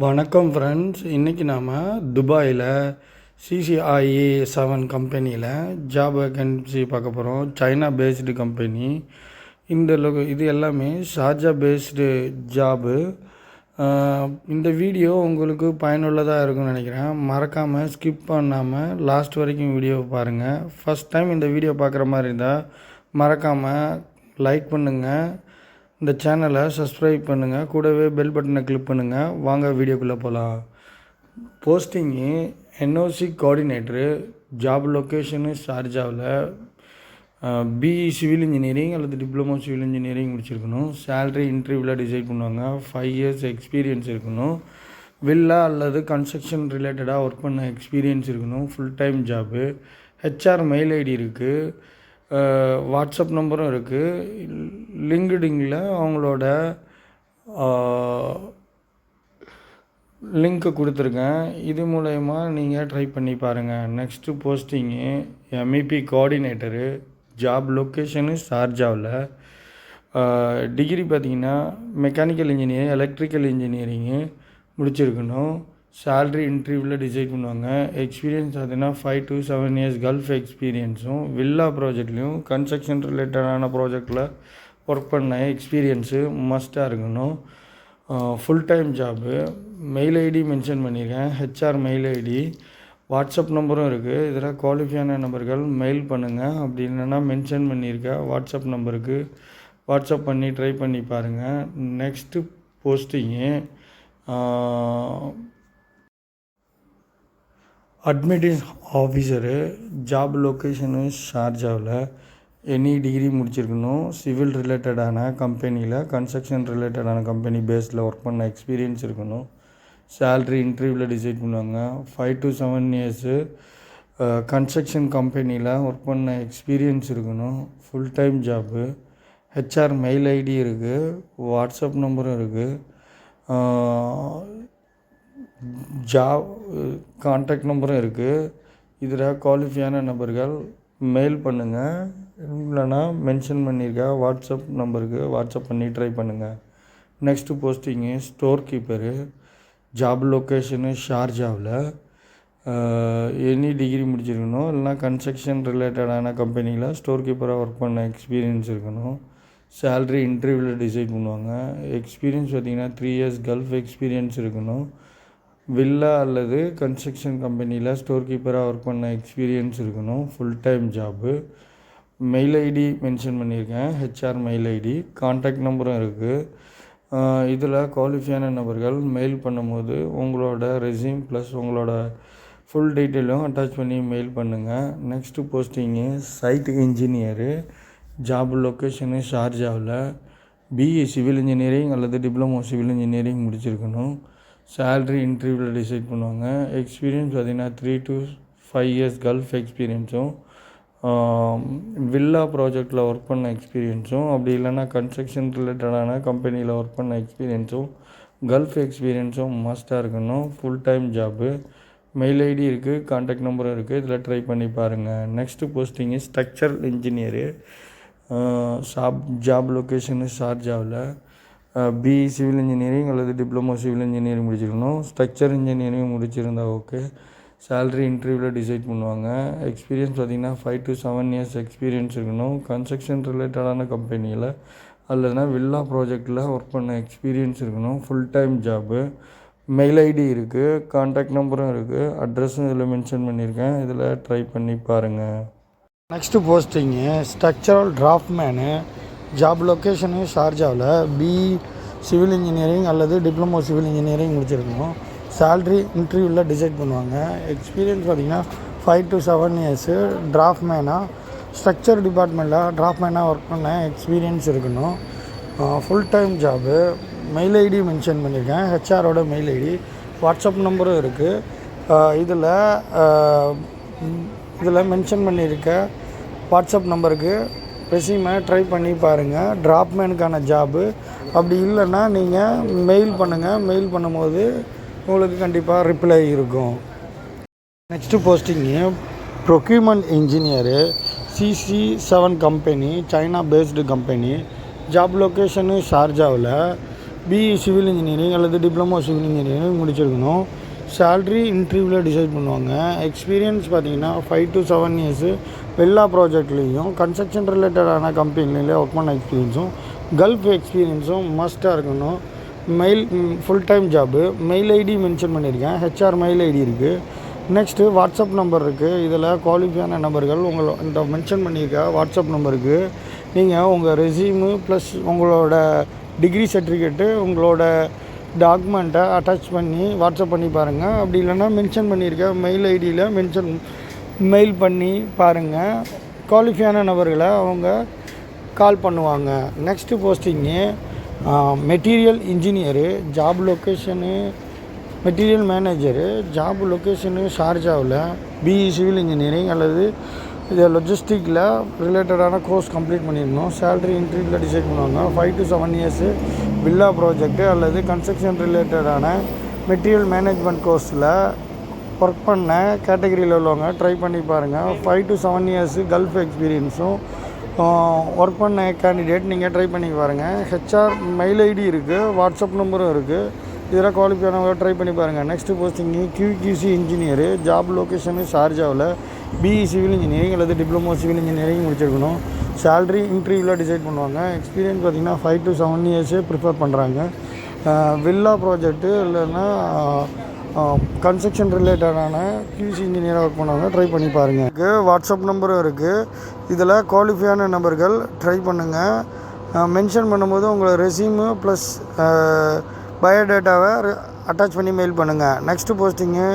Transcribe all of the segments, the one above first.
வணக்கம் ஃப்ரெண்ட்ஸ். இன்றைக்கி நாம் துபாயில் சிசிஐஏ 7 கம்பெனியில் ஜாப் வேக்கன்சி பார்க்க போகிறோம். China based company. இது எல்லாமே ஷார்ஜா பேஸ்டு ஜாபு. இந்த வீடியோ உங்களுக்கு பயனுள்ளதாக இருக்கும்னு நினைக்கிறேன். மறக்காமல் ஸ்கிப் பண்ணாமல் லாஸ்ட் வரைக்கும் வீடியோவை பாருங்கள். ஃபஸ்ட் டைம் இந்த வீடியோ பார்க்குற மாதிரி இருந்தால் மறக்காமல் லைக் பண்ணுங்கள், இந்த சேனலை சப்ஸ்கிரைப் பண்ணுங்கள், கூடவே பெல் பட்டனை கிளிக் பண்ணுங்கள். வாங்க வீடியோக்குள்ளே போகலாம். Posting NOC coordinator. Job location ஷார்ஜாவில். பிஇ சிவில் இன்ஜினியரிங் அல்லது டிப்ளமோ சிவில் இன்ஜினியரிங் முடிச்சிருக்கணும். சேலரி இன்டர்வியூவில் டிசைட் பண்ணுவாங்க. 5 years எக்ஸ்பீரியன்ஸ் இருக்கணும். வில்லா அல்லது கன்ஸ்ட்ரக்ஷன் ரிலேட்டடாக ஒர்க் பண்ண எக்ஸ்பீரியன்ஸ் இருக்கணும். Full time job. HR mail ID இருக்குது. வாட்ஸ்அப் நம்பரும் இருக்குது. லிங்க்டின்ல அவங்களோட லிங்க்கு கொடுத்துருக்கேன். இது மூலயமா நீங்கள் ட்ரை பண்ணி பாருங்கள். Next posting MEP coordinator. Job location ஷார்ஜாவில். டிகிரி பார்த்திங்கன்னா மெக்கானிக்கல் இன்ஜினியரிங், எலக்ட்ரிக்கல் இன்ஜினியரிங்கு முடிச்சிருக்கணும். சேல்ரி இன்டர்வியூவில் டிசைட் பண்ணுவாங்க. எக்ஸ்பீரியன்ஸ் பார்த்தீங்கன்னா 5 to 7 years கல்ஃப் எக்ஸ்பீரியன்ஸும், வில்லா ப்ராஜெக்ட்லேயும் கன்ஸ்ட்ரக்ஷன் ரிலேட்டடான ப்ராஜெக்டில் ஒர்க் பண்ண எக்ஸ்பீரியன்ஸு மஸ்ட்டாக இருக்கணும். Full time job. Mail ID mention பண்ணியிருக்கேன், ஹெச்ஆர் மெயில் ஐடி. வாட்ஸ்அப் நம்பரும் இருக்குது. இதில் குவாலிஃபையான நபர்கள் மெயில் பண்ணுங்கள். அப்படி இல்லைன்னா மென்ஷன் பண்ணியிருக்கேன் வாட்ஸ்அப் நம்பருக்கு. வாட்ஸ்அப் பண்ணி ட்ரை பண்ணி பாருங்கள். Next posting admitting officer. Job location ஷார்ஜாவில். எனி டிகிரி முடிச்சிருக்கணும். சிவில் ரிலேட்டடான கம்பெனியில், கன்ஸ்ட்ரக்ஷன் ரிலேட்டடான கம்பெனி பேஸில் ஒர்க் பண்ண எக்ஸ்பீரியன்ஸ் இருக்கணும். சேல்ரி இன்டர்வியூவில் டிசைட் பண்ணுவாங்க. 5 to 7 years கன்ஸ்ட்ரக்ஷன் கம்பெனியில் ஒர்க் பண்ண எக்ஸ்பீரியன்ஸ் இருக்கணும். Full time job. HR mail ID இருக்குது, வாட்ஸ்அப் நம்பரும் இருக்குது. ஜாப் கான்டாக்ட் நம்பரும் இருக்குது. இதில் குவாலிஃபையான நபர்கள் மெயில் பண்ணுங்கள், இல்லைனா மென்ஷன் பண்ணியிருக்க வாட்ஸ்அப் நம்பருக்கு வாட்ஸ்அப் பண்ணி ட்ரை பண்ணுங்கள். Next posting store keeper. Job location ஷார்ஜாவில். எனி டிகிரி முடிச்சிருக்கணும், இல்லைனா கன்ஸ்ட்ரக்ஷன் ரிலேட்டடான கம்பெனியில் ஸ்டோர் கீப்பராக ஒர்க் பண்ண எக்ஸ்பீரியன்ஸ் இருக்கணும். சேல்ரி இன்டர்வியூவில் டிசைட் பண்ணுவாங்க. எக்ஸ்பீரியன்ஸ் பார்த்திங்கன்னா 3 years கல்ஃப் எக்ஸ்பீரியன்ஸ் இருக்கணும். வில்லா அல்லது கன்ஸ்ட்ரக்ஷன் கம்பெனியில் ஸ்டோர் கீப்பராக ஒர்க் பண்ண எக்ஸ்பீரியன்ஸ் இருக்கணும். Full time job. Mail ID mention பண்ணியிருக்கேன், ஹெச்ஆர் மெயில் ஐடி. கான்டாக்ட் நம்பரும் இருக்குது. இதில் குவாலிஃபையான நபர்கள் மெயில் பண்ணும்போது உங்களோட ரெஸ்யூம் ப்ளஸ் உங்களோட ஃபுல் டீட்டெயிலும் அட்டாச் பண்ணி மெயில் பண்ணுங்கள். Next posting site engineer. Job location ஷார்ஜாவில். பிஇ சிவில் இன்ஜினியரிங் அல்லது டிப்ளமோ சிவில் இன்ஜினியரிங் முடிச்சிருக்கணும். சேல்ரி இன்டர்வியூவில் டிசைட் பண்ணுவாங்க. எக்ஸ்பீரியன்ஸ் பார்த்திங்கன்னா 3 to 5 years கல்ஃப் எக்ஸ்பீரியன்ஸும், வில்லா ப்ராஜெக்டில் ஒர்க் பண்ண எக்ஸ்பீரியன்ஸும், அப்படி இல்லைன்னா கன்ஸ்ட்ரக்ஷன் ரிலேட்டடான கம்பெனியில் ஒர்க் பண்ண எக்ஸ்பீரியன்ஸும், கல்ஃப் எக்ஸ்பீரியன்ஸும் மஸ்ட்டாக இருக்கணும். Full time job. Mail ID இருக்குது, கான்டாக்ட் நம்பரும் இருக்குது. இதில் ட்ரை பண்ணி பாருங்கள். Next posting structural engineer. Job location ஷார்ஜாவில். பிஇ சிவில் இன்ஜினியரிங் அல்லது டிப்ளமோ சிவில் இன்ஜினியரிங் முடிச்சிருக்கணும். ஸ்ட்ரக்சர் இன்ஜினியரிங் முடிச்சிருந்தா ஓகே. சேல்ரி இன்டர்வியூவில் டிசைட் பண்ணுவாங்க. எக்ஸ்பீரியன்ஸ் பார்த்திங்கன்னா 5 to 7 years எக்ஸ்பீரியன்ஸ் இருக்கணும். கன்ஸ்ட்ரக்ஷன் ரிலேட்டடான கம்பெனியில் அல்லதுனா வில்லா ப்ராஜெக்டில் ஒர்க் பண்ண எக்ஸ்பீரியன்ஸ் இருக்கணும். Full time job. Mail ID இருக்குது, கான்டாக்ட் நம்பரும் இருக்குது, அட்ரஸும் இதில் மென்ஷன் பண்ணியிருக்கேன். இதில் ட்ரை பண்ணி பாருங்கள். Next posting structural draftsman. Job location ஷார்ஜாவில். பிஇ சிவில் இன்ஜினியரிங் அல்லது டிப்ளமோ சிவில் இன்ஜினியரிங் முடிச்சிருக்கணும். சேல்ரி இன்டர்வியூவில் டிசைட் பண்ணுவாங்க. எக்ஸ்பீரியன்ஸ் பார்த்திங்கன்னா 5 to 7 years டிராஃப்ட்மேனாக, ஸ்ட்ரக்சர் டிபார்ட்மெண்ட்டில் டிராஃப்ட்மேனாக ஒர்க் பண்ண எக்ஸ்பீரியன்ஸ் இருக்கணும். Full time job. Mail ID mention பண்ணியிருக்கேன், ஹெச்ஆரோட மெயில் ஐடி. வாட்ஸ்அப் நம்பரும் இருக்குது. இதில் மென்ஷன் பண்ணியிருக்க வாட்ஸ்அப் நம்பருக்கு ரெஸ்யூமை ட்ரை பண்ணி பாருங்கள். டிராப்மேனுக்கான ஜாபு. அப்படி இல்லைன்னா நீங்கள் மெயில் பண்ணுங்கள். மெயில் பண்ணும்போது உங்களுக்கு கண்டிப்பாக ரிப்ளை இருக்கும். Next posting procurement engineer. CC7 company, China based company. Job location ஷார்ஜாவில். பிஇ சிவில் இன்ஜினியரிங் அல்லது டிப்ளமோ சிவில் இன்ஜினியரிங் முடிச்சிருக்கணும். சேல்ரி இன்டர்வியூவில் டிசைட் பண்ணுவாங்க. எக்ஸ்பீரியன்ஸ் பார்த்தீங்கன்னா 5 to 7 இயர்ஸு எல்லா ப்ராஜெக்ட்லேயும் கன்ஸ்ட்ரக்ஷன் ரிலேட்டடான கம்பெனிலேயே ஒர்க் பண்ண எக்ஸ்பீரியன்ஸும் கல்ஃப் எக்ஸ்பீரியன்ஸும் மஸ்ட்டாக இருக்கணும். Mail full time job. Mail ID mention பண்ணியிருக்கேன். ஹெச்ஆர் மெயில் ஐடி இருக்குது. நெக்ஸ்ட்டு வாட்ஸ்அப் நம்பர் இருக்குது. இதில் குவாலிஃபையான நபர்கள் இந்த மென்ஷன் பண்ணியிருக்க வாட்ஸ்அப் நம்பருக்கு நீங்கள் உங்கள் ரெஸ்யூமு ப்ளஸ் உங்களோட டிகிரி சர்டிஃபிகேட்டு உங்களோட டாக்குமெண்ட்டை அட்டாச் பண்ணி வாட்ஸ்அப் பண்ணி பாருங்கள். அப்படி இல்லைன்னா மென்ஷன் பண்ணியிருக்க மெயில் ஐடியில் மெயில் பண்ணி பாருங்கள். குவாலிஃபையான நபர்களை அவங்க கால் பண்ணுவாங்க. Next posting material engineer. Job location material manager. Job location ஷார்ஜாவில். பிஇ சிவில் இன்ஜினியரிங் அல்லது இது லொஜிஸ்டிக்கில் ரிலேட்டடான கோர்ஸ் கம்ப்ளீட் பண்ணியிருக்கணும். சேலரி இன்டர்வியூவில் டிசைட் பண்ணுவாங்க. 5 to 7 இயர்ஸு வில்லா ப்ராஜெக்ட்டு அல்லது கன்ஸ்ட்ரக்ஷன் ரிலேட்டடான மெட்டீரியல் மேனேஜ்மெண்ட் கோர்ஸில் ஒர்க் பண்ண கேட்டகரியில் உள்ளவங்க ட்ரை பண்ணி பாருங்கள். 5 to 7 இயர்ஸு கல்ஃப் எக்ஸ்பீரியன்ஸும் ஒர்க் பண்ண கேண்டிடேட் நீங்கள் ட்ரை பண்ணி பாருங்கள். ஹெச்ஆர் மெயில் ஐடி இருக்குது. வாட்ஸ்அப் நம்பரும் இருக்குது. இதில் குவாலிஃபையானவங்க ட்ரை பண்ணி பாருங்கள். Next posting QC engineer. Job location ஷார்ஜாவில். பிஇ சிவில் இன்ஜினியரிங் அல்லது டிப்ளமோ சிவில் இன்ஜினியரிங் முடிச்சிருக்கணும். சேல்ரி இன்டர்வியூவில் டிசைட் பண்ணுவாங்க. எக்ஸ்பீரியன்ஸ் பார்த்திங்கன்னா 5 to 7 இயர்ஸே ப்ரிஃபர் பண்ணுறாங்க. வில்லா ப்ராஜெக்ட்டு இல்லைன்னா கன்ஸ்ட்ரக்ஷன் ரிலேட்டடான கியூசி இன்ஜினியராக ஒர்க் பண்ணுவாங்க. ட்ரை பண்ணி பாருங்கள். வாட்ஸ்அப் நம்பரும் இருக்குது. இதில் குவாலிஃபையான நபர்கள் ட்ரை பண்ணுங்கள். மென்ஷன் பண்ணும்போது உங்களை ரெஸ்யூமு ப்ளஸ் பயோடேட்டாவை அட்டாச் பண்ணி மெயில் பண்ணுங்கள். Next posting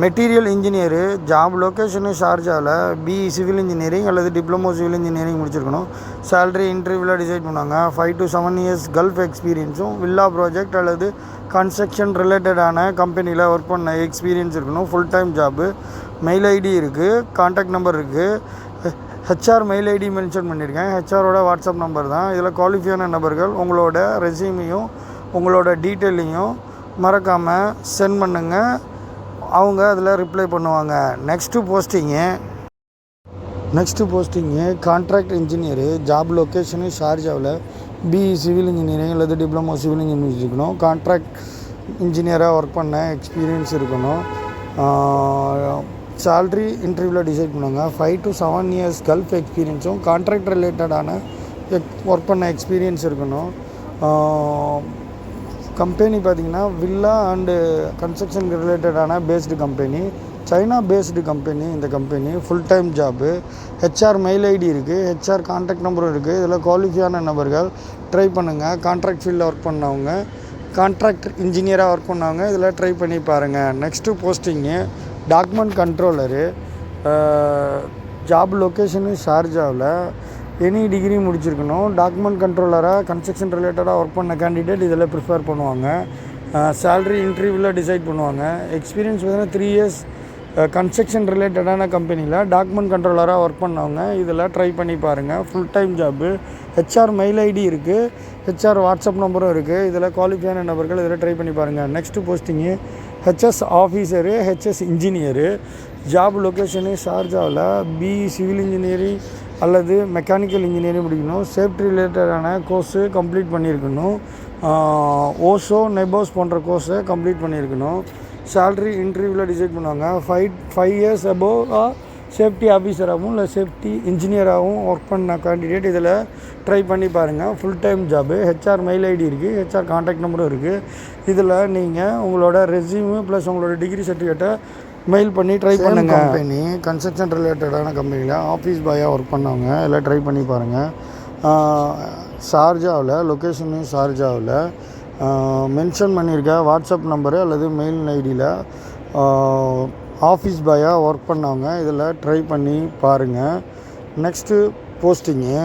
material engineer. Job location ஷார்ஜாவில். பிஇ சிவில் இன்ஜினியரிங் அல்லது டிப்ளமோ சிவில் இன்ஜினியரிங் முடிச்சிருக்கணும். சேலரி இன்டர்வியூவில் டிசைட் பண்ணுவாங்க. 5 to 7 இயர்ஸ் கல்ஃப் எக்ஸ்பீரியன்ஸும் வில்லா ப்ராஜெக்ட் அல்லது கன்ஸ்ட்ரக்ஷன் ரிலேட்டடான கம்பெனியில் ஒர்க் பண்ண எக்ஸ்பீரியன்ஸ் இருக்கணும். Full time job. Mail ID இருக்குது. கான்டாக்ட் நம்பர் இருக்குது. ஹெச்ஆர் மெயில் ஐடி மென்ஷன் பண்ணியிருக்கேன். ஹெச்ஆரோட வாட்ஸ்அப் நம்பர் தான். இதில் குவாலிஃபையான நபர்கள் உங்களோட ரெஸ்யூமையும் உங்களோட டீட்டெயிலையும் மறக்காமல் சென்ட் பண்ணுங்கள். அவங்க அதில் ரிப்ளை பண்ணுவாங்க. Next posting contract engineer. Job location ஷார்ஜாவில். பிஇ சிவில் இன்ஜினியரிங் அல்லது டிப்ளமோ சிவில் இன்ஜினியரிங் இருக்கணும். கான்ட்ராக்ட் இன்ஜினியராக ஒர்க் பண்ண எக்ஸ்பீரியன்ஸ் இருக்கணும். சேல்ரி இன்டர்வியூவில் டிசைட் பண்ணுவாங்க. 5 to 7 இயர்ஸ் கல்ஃப் எக்ஸ்பீரியன்ஸும் கான்ட்ராக்ட் ரிலேட்டடான ஒர்க் பண்ண எக்ஸ்பீரியன்ஸ் இருக்கணும். கம்பெனி பார்த்திங்கன்னா வில்லா அண்டு கன்ஸ்ட்ரக்ஷன் ரிலேட்டடான based company. China based company. இந்த company full time job. HR mail ID இருக்குது. ஹெச்ஆர் கான்டாக்ட் நம்பரும் இருக்குது. இதில் குவாலிஃபையான நபர்கள் ட்ரை பண்ணுங்கள். கான்ட்ராக்ட் ஃபீல்டில் ஒர்க் பண்ணவங்க, கான்ட்ராக்ட் இன்ஜினியராக ஒர்க் பண்ணவங்க இதில் ட்ரை பண்ணி பாருங்கள். Next posting document controller. Job location ஷார்ஜாவில். எனி டிகிரி முடிச்சிருக்கணும். டாக்குமெண்ட் கண்ட்ரோலராக கன்ஸ்ட்ரக்ஷன் ரிலேட்டடாக ஒர்க் பண்ண கேண்டிடேட் இதில் ப்ரிஃபர் பண்ணுவாங்க. சேல்ரி இன்டர்வியூவில் டிசைட் பண்ணுவாங்க. எக்ஸ்பீரியன்ஸ் பார்த்தீங்கன்னா 3 இயர்ஸ் கன்ஸ்ட்ரக்ஷன் ரிலேட்டடான கம்பெனியில் டாக்குமெண்ட் கண்ட்ரோலராக ஒர்க் பண்ணவங்க இதில் ட்ரை பண்ணி பாருங்கள். Full time job. HR mail ID இருக்குது. ஹெச்ஆர் வாட்ஸ்அப் நம்பரும் இருக்குது. இதில் குவாலிஃபையான நபர்கள் இதில் ட்ரை பண்ணி பாருங்கள். Next posting HS officer. HS engineer. Job location ஷார்ஜாவில். பிஇ சிவில் இன்ஜினியரிங் அல்லது மெக்கானிக்கல் இன்ஜினியரிங் முடிக்கணும். சேஃப்டி ரிலேட்டடான கோர்ஸு கம்ப்ளீட் பண்ணியிருக்கணும். ஓஷோ நெபோஸ் போன்ற கோர்ஸை கம்ப்ளீட் பண்ணியிருக்கணும். சேல்ரி இன்டர்வியூவில் டிசைட் பண்ணுவாங்க. 5 இயர்ஸ் அபோவாக சேஃப்டி ஆஃபீஸராகவும் இல்லை சேஃப்டி இன்ஜினியராகவும் ஒர்க் பண்ண கேண்டிடேட் இதில் ட்ரை பண்ணி பாருங்கள். Full time job. HR mail ID இருக்குது. ஹெச்ஆர் கான்டாக்ட் நம்பரும் இருக்குது. இதில் நீங்கள் உங்களோட ரெஸ்யூமு ப்ளஸ் உங்களோட டிகிரி சர்டிஃபிகேட்டை மெயில் பண்ணி ட்ரை பண்ணுங்கள். கம்பெனி கன்ஸ்ட்ரக்ஷன் ரிலேட்டடான கம்பெனியில் ஆஃபீஸ் பாயாக ஒர்க் பண்ணவங்க எல்லாம் ட்ரை பண்ணி பாருங்கள். ஷார்ஜாவில். லொக்கேஷனு ஷார்ஜாவில். மென்ஷன் பண்ணியிருக்க வாட்ஸ்அப் நம்பரு அல்லது மெயில் ஐடியில் ஆஃபீஸ் பாயாக ஒர்க் பண்ணவங்க இதில் ட்ரை பண்ணி பாருங்கள். நெக்ஸ்ட்டு போஸ்டிங்கு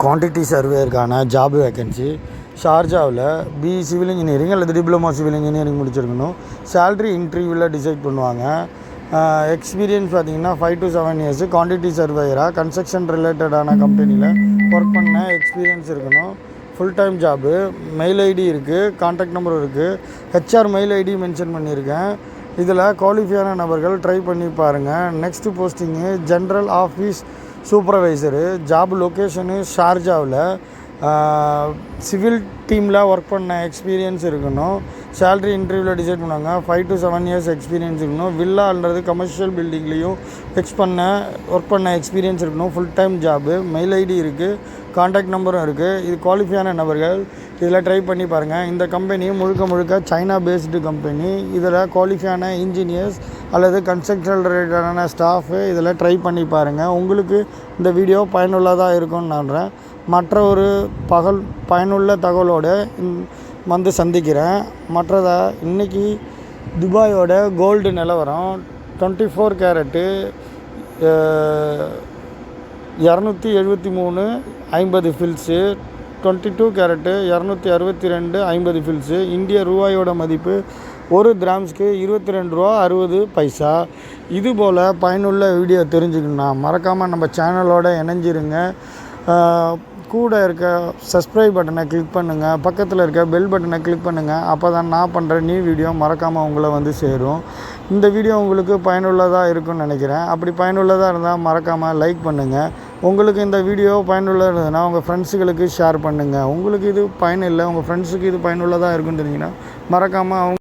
குவான்டிட்டி சர்வேயருக்கான ஜாப் வேக்கன்சி. ஷார்ஜாவில். பிஇ சிவில் இன்ஜினியரிங் அல்லது டிப்ளமோ சிவில் இன்ஜினியரிங் முடிச்சிருக்கணும். சேல்ரி இன்டர்வியூவில் டிசைட் பண்ணுவாங்க. எக்ஸ்பீரியன்ஸ் பார்த்திங்கன்னா 5 to 7 இயர்ஸு குவான்டிட்டி சர்வேயராக கன்ஸ்ட்ரக்ஷன் ரிலேட்டடான கம்பெனியில் ஒர்க் பண்ண எக்ஸ்பீரியன்ஸ் இருக்கணும். Full time job. Mail ID இருக்குது. கான்டாக்ட் நம்பரும் இருக்குது. ஹெச்ஆர் மெயில் ஐடி மென்ஷன் பண்ணியிருக்கேன். இதில் குவாலிஃபையான நபர்கள் ட்ரை பண்ணி பாருங்கள். Next posting general office supervisor. Job location ஷார்ஜாவில். சிவில் டீமில் ஒர்க் பண்ண எக்ஸ்பீரியன்ஸ் இருக்கணும். சேலரி இன்டர்வியூவில் டிசைட் பண்ணுவாங்க. 5 to 7 years எக்ஸ்பீரியன்ஸ் இருக்கணும். வில்லான்றது கமர்ஷியல் பில்டிங்லேயும் ஒர்க் பண்ண எக்ஸ்பீரியன்ஸ் இருக்கணும். Full time job. Mail ID இருக்குது, கான்டாக்ட் நம்பரும் இருக்குது. இது குவாலிஃபையான நபர்கள் இதில் ட்ரை பண்ணி பாருங்கள். இந்த கம்பெனி முழுக்க சைனா பேஸ்டு கம்பெனி. இதில் குவாலிஃபையான இன்ஜினியர்ஸ் அல்லது கன்ஸ்ட்ரக்ஷன் ரிலேட்டடான ஸ்டாஃபு இதில் ட்ரை பண்ணி பாருங்கள். உங்களுக்கு இந்த வீடியோ பயனுள்ளதாக இருக்கும்னு நம்புகிறேன். மற்ற ஒரு பயனுள்ள தகவலோடு வந்து சந்திக்கிறேன். இன்றைக்கி துபாயோட கோல்டு நிலவரம் 24 கேரட்டு 273 50 ஃபில்ஸு, 22 கேரட்டு 262 50 ஃபில்ஸு. இந்திய ரூபாயோட மதிப்பு 1 கிராம்ஸ்க்கு 22 ரூபா 60 பைசா. இதுபோல் பயனுள்ள வீடியோ தெரிஞ்சுக்கணுன்னா மறக்காமல் நம்ம சேனலோட இணைஞ்சிருங்க. கூட இருக்க சப்ஸ்கிரைப் பட்டனை கிளிக் பண்ணுங்கள். பக்கத்தில் இருக்க பெல் பட்டனை கிளிக் பண்ணுங்கள். அப்போ தான் நான் பண்ணுற நியூ வீடியோ மறக்காமல் உங்களை வந்து சேரும். இந்த வீடியோ உங்களுக்கு பயனுள்ளதாக இருக்கும்னு நினைக்கிறேன். அப்படி பயனுள்ளதாக இருந்தால் மறக்காமல் லைக் பண்ணுங்கள். உங்களுக்கு இந்த வீடியோ பயனுள்ளதாக இருந்ததுன்னா உங்கள் ஃப்ரெண்ட்ஸுகளுக்கு ஷேர் பண்ணுங்கள். உங்களுக்கு இது பயனில்லை, உங்கள் ஃப்ரெண்ட்ஸுக்கு இது பயனுள்ளதாக இருக்குன்னு தெரிஞ்சிங்கன்னா மறக்காமல்